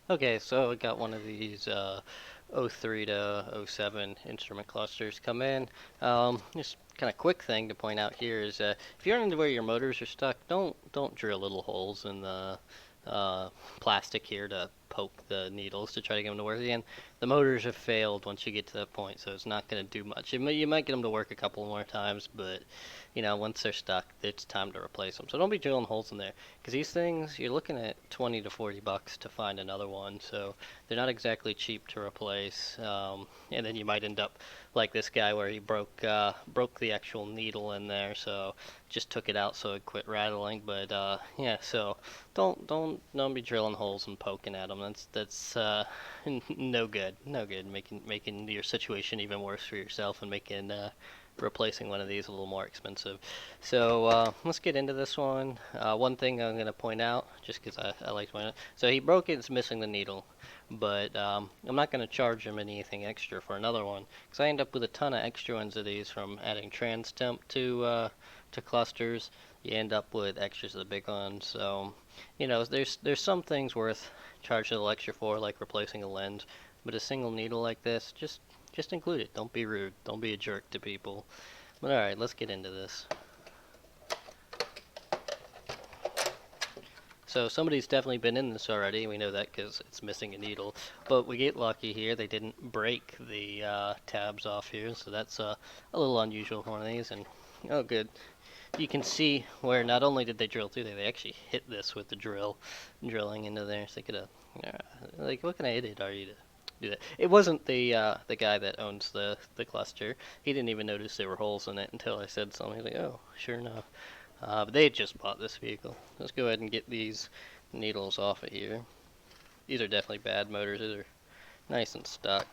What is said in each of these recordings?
Okay, so I got one of these '03 to '07 instrument clusters come in. Just kind of quick thing to point out here is if you're into where your motors are stuck, don't drill little holes in the uh, plastic here to poke the needles to try to get them to work again. The motors have failed once you get to that point, so it's not going to do much. You might get them to work a couple more times, but once they're stuck, it's time to replace them. So don't be drilling holes in there. Because these things, you're looking at 20 to 40 bucks to find another one, so they're not exactly cheap to replace. And then you might end up like this guy where he broke the actual needle in there, so just took it out so it quit rattling. But yeah, so don't be drilling holes and poking at them. That's no good, no good. Making your situation even worse for yourself and making replacing one of these a little more expensive. So let's get into this one. One thing I'm going to point out, just because I like to point out, so he broke it, it's missing the needle, but I'm not going to charge him anything extra for another one, because I end up with a ton of extra ones of these from adding trans temp to clusters. You end up with extras of the big ones, so there's some things worth charging a little extra for, like replacing a lens, but a single needle like this, just include it. Don't be rude. Don't be a jerk to people. But alright, let's get into this. So somebody's definitely been in this already. We know that because it's missing a needle. But we get lucky here. They didn't break the tabs off here. So that's a little unusual for one of these. And oh, good. You can see where not only did they drill through there, they actually hit this with the drilling into there. So they could have, like, what kind of idiot are you to do that? It wasn't the guy that owns the cluster. He didn't even notice there were holes in it until I said something. He's like, oh, sure enough. But they had just bought this vehicle. Let's go ahead and get these needles off of here. These are definitely bad motors. These are nice and stuck.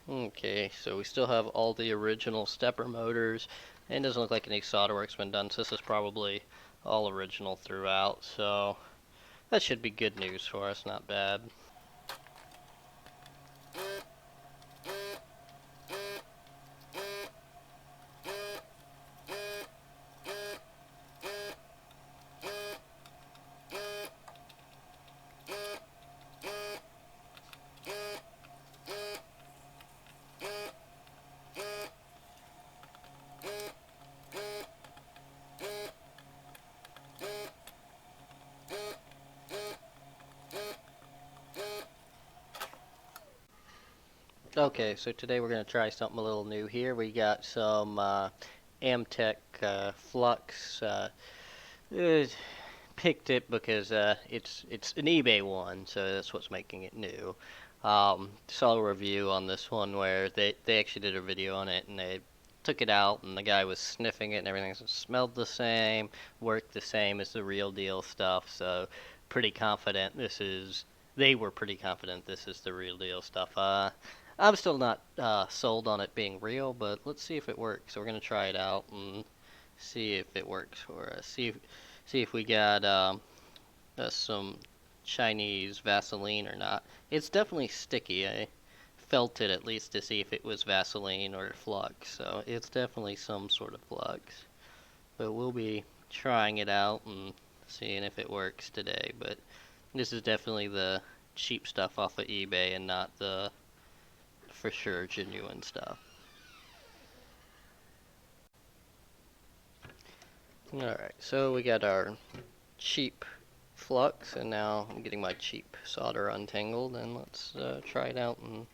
Okay, so we still have all the original stepper motors, and it doesn't look like any solder work's been done, so this is probably all original throughout, so that should be good news for us, not bad. Okay, so today we're going to try something a little new here. We got some Amtech Flux. Uh, Picked it because it's an eBay one, so that's what's making it new. Saw a review on this one where they actually did a video on it and they took it out and the guy was sniffing it and everything smelled the same, worked the same as the real deal stuff. So pretty confident this is. They were pretty confident this is the real deal stuff. I'm still not sold on it being real, but let's see if it works. So we're gonna try it out and see if it works for us. See if we got some Chinese Vaseline or not. It's definitely sticky. I felt it at least to see if it was Vaseline or Flux. So it's definitely some sort of Flux. But we'll be trying it out and seeing if it works today. But this is definitely the cheap stuff off of eBay and not the for sure genuine stuff. Alright, so we got our cheap Flux, and now I'm getting my cheap solder untangled, and let's try it out. And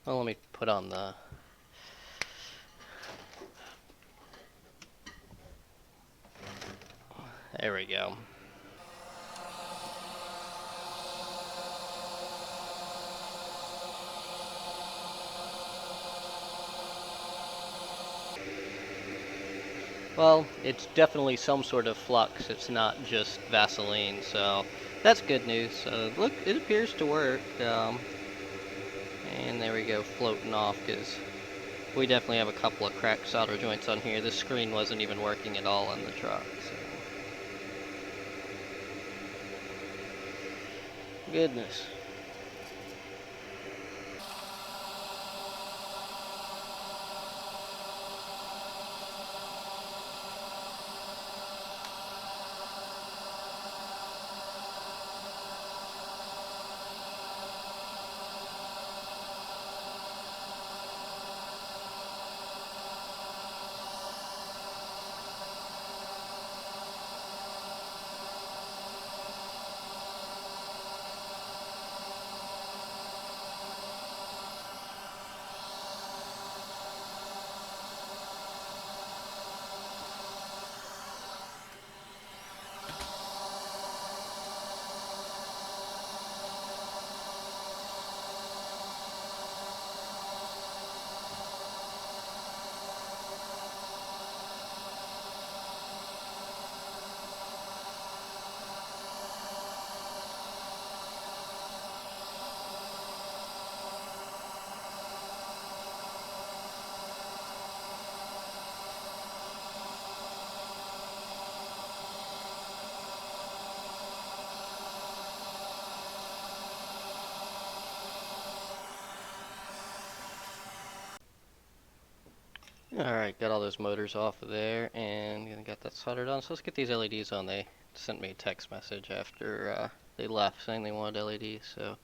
well, let me put on the. There we go. Well, it's definitely some sort of flux. It's not just Vaseline, so that's good news. So look, it appears to work. And there we go, floating off because we definitely have a couple of cracked solder joints on here. This screen wasn't even working at all on the truck. So. Goodness. Alright, got all those motors off of there and got that soldered on. So let's get these LEDs on. They sent me a text message after they left saying they wanted LEDs, so.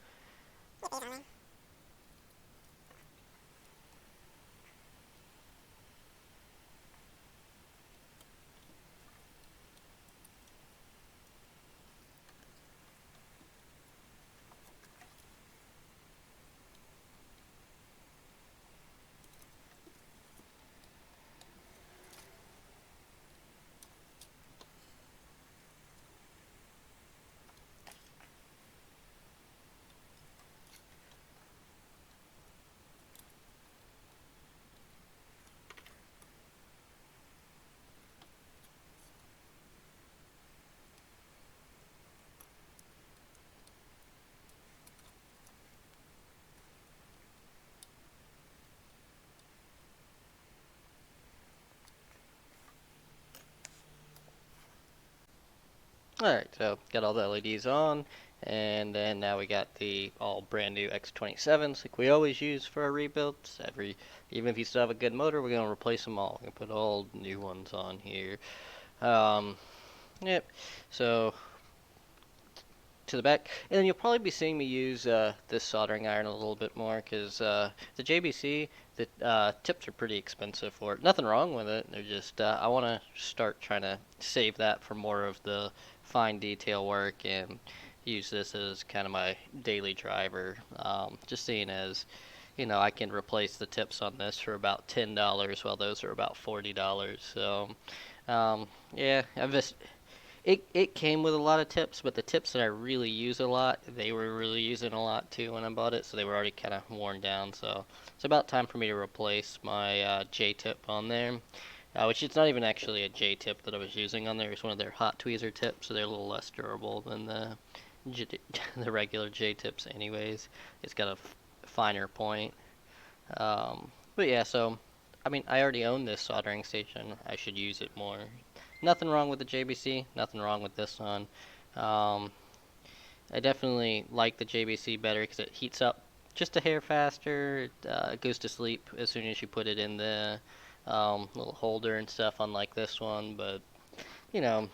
Alright, so got all the LEDs on, and then now we got the all brand new X27s like we always use for our rebuilds. Even if you still have a good motor, we're going to replace them all. We're going to put all new ones on here. Um, yep, so to the back, and then you'll probably be seeing me use this soldering iron a little bit more because the JBC, the tips are pretty expensive for it. Nothing wrong with it. They're just I want to start trying to save that for more of the fine detail work and use this as kind of my daily driver. Just seeing as I can replace the tips on this for about $10 while those are about $40. So yeah, I've just it came with a lot of tips, but the tips that I really use a lot, they were really using a lot too when I bought it, so they were already kind of worn down. So it's about time for me to replace my J-tip on there, which it's not even actually a J-tip that I was using on there. It's one of their hot tweezer tips, so they're a little less durable than the regular J-tips anyways. It's got a finer point. But yeah, so I mean, I already own this soldering station. I should use it more. Nothing wrong with the JBC. Nothing wrong with this one. Um, I definitely like the JBC better because it heats up just a hair faster. It goes to sleep as soon as you put it in the little holder and stuff, unlike this one. But, you know,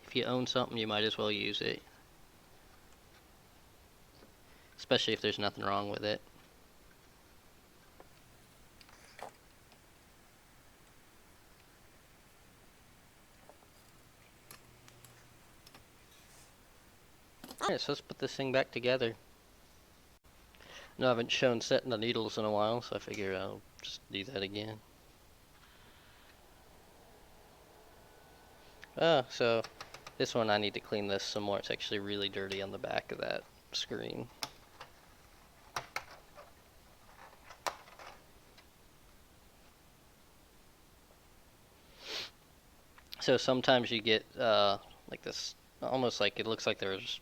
if you own something, you might as well use it, especially if there's nothing wrong with it. Alright, so let's put this thing back together. No, I haven't shown setting the needles in a while, so I figure I'll just do that again. So this one I need to clean this some more. It's actually really dirty on the back of that screen. So sometimes you get like this, almost like it looks like there's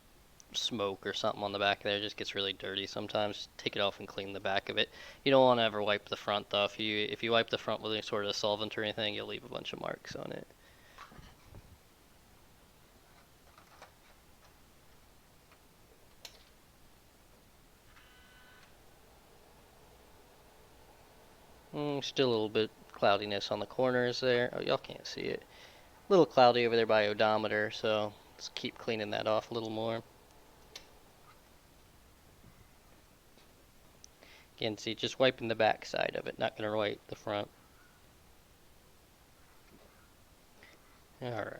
smoke or something on the back there. It just gets really dirty sometimes. Take it off and clean the back of it. You don't want to ever wipe the front though. If you wipe the front with any sort of solvent or anything, you'll leave a bunch of marks on it. Still a little bit cloudiness on the corners there. Oh, y'all can't see it. A little cloudy over there by odometer, so let's keep cleaning that off a little more. Again, see, just wiping the back side of it, not going to wipe the front. Alright.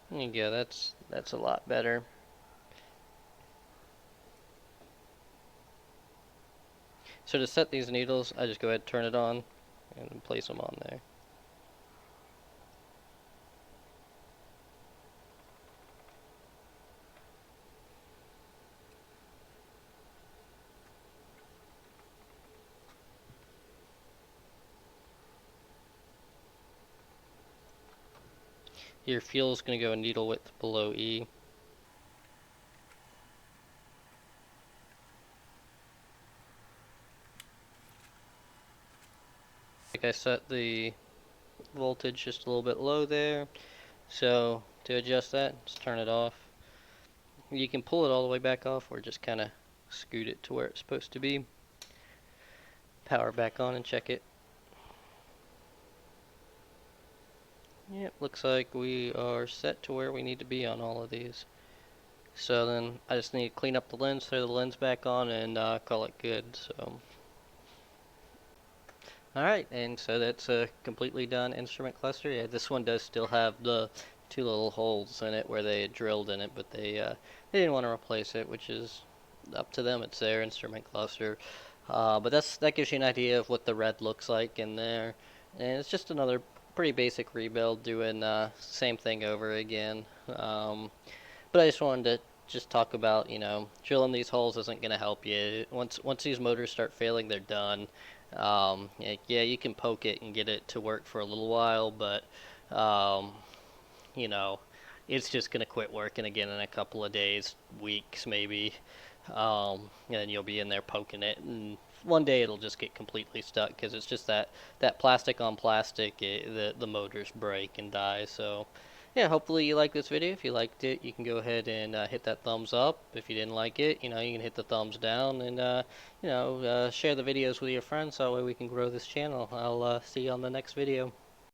There you go, that's a lot better. So to set these needles, I just go ahead and turn it on and place them on there. Your fuel is going to go a needle width below E. Like I set the voltage just a little bit low there. So to adjust that, just turn it off. You can pull it all the way back off or just kind of scoot it to where it's supposed to be. Power back on and check it. Yep, looks like we are set to where we need to be on all of these. So then I just need to clean up the lens, throw the lens back on, and call it good. So, alright, and so that's a completely done instrument cluster. Yeah, this one does still have the two little holes in it where they had drilled in it, but they didn't want to replace it, which is up to them. It's their instrument cluster. But that gives you an idea of what the red looks like in there, and it's just another pretty basic rebuild, doing same thing over again. But I just wanted to just talk about, drilling these holes isn't going to help you. Once these motors start failing, they're done. Yeah, you can poke it and get it to work for a little while, but um, you know, it's just going to quit working again in a couple of days, weeks maybe. And then you'll be in there poking it, and one day it'll just get completely stuck because it's just that plastic on plastic. The motors break and die. So, yeah, hopefully you like this video. If you liked it, you can go ahead and hit that thumbs up. If you didn't like it, you can hit the thumbs down, and share the videos with your friends. So that way we can grow this channel. I'll see you on the next video.